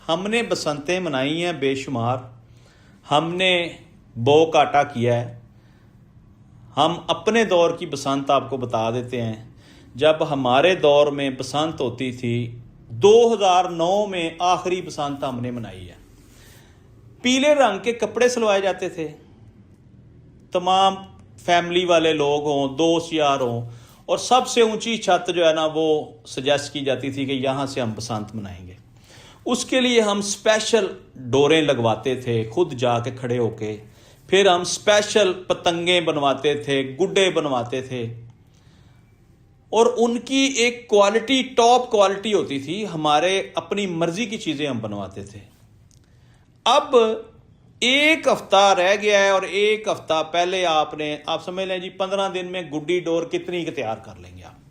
हमने बसंतें मनाई हैं बेशुमार, हमने बो काटा किया है। हम अपने दौर की बसंत आपको बता देते हैं। जब हमारे दौर में बसंत होती थी, 2009 में आखिरी बसंत हमने मनाई है। पीले रंग के कपड़े सिलवाए जाते थे, तमाम फैमिली वाले लोग हों, दोस्त यार हों, और सबसे ऊंची छत जो है ना वो सजेस्ट की जाती थी कि यहाँ से हम बसंत मनाएंगे। उसके लिए हम स्पेशल डोरें लगवाते थे खुद जाके खड़े होके, फिर हम स्पेशल पतंगे बनवाते थे, गुड्डे बनवाते थे, और उनकी एक क्वालिटी टॉप क्वालिटी होती थी। हमारे अपनी मर्जी की चीज़ें हम बनवाते थे। अब एक हफ्ता रह गया है, और एक हफ्ता पहले आप समझ लें जी 15 दिन में गुड्डी डोर कितनी तैयार कर लेंगे आप।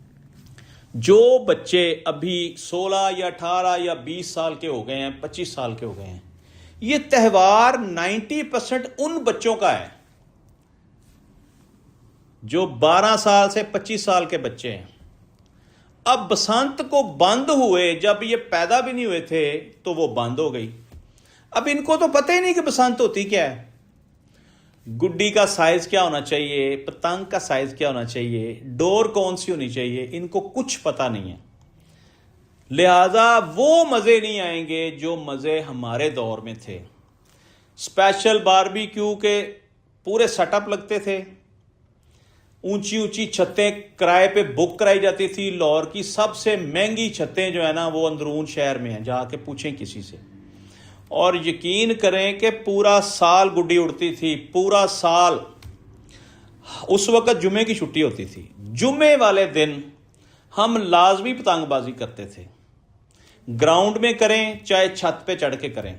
जो बच्चे अभी 16 या 18 या 20 साल के हो गए हैं, 25 साल के हो गए हैं, ये त्यौहार 90% उन बच्चों का है जो 12 साल से 25 साल के बच्चे हैं। अब बसंत को बंद हुए, जब ये पैदा भी नहीं हुए थे तो वो बंद हो गई। अब इनको तो पता ही नहीं कि बसंत होती क्या है, गुड्डी का साइज क्या होना चाहिए, पतंग का साइज क्या होना चाहिए, डोर कौन सी होनी चाहिए, इनको कुछ पता नहीं है। लिहाजा वो मजे नहीं आएंगे जो मजे हमारे दौर में थे। स्पेशल बारबेक्यू के पूरे सेटअप लगते थे, ऊंची ऊंची छतें किराए पे बुक कराई जाती थी। लाहौर की सबसे महंगी छतें जो है ना वो अंदरून शहर में हैं, जाके पूछें किसी से। और यकीन करें कि पूरा साल गुड्डी उड़ती थी, पूरा साल। उस वक्त जुमे की छुट्टी होती थी, जुमे वाले दिन हम लाजमी पतंगबाजी करते थे। ग्राउंड में करें चाहे छत पे चढ़ के करें।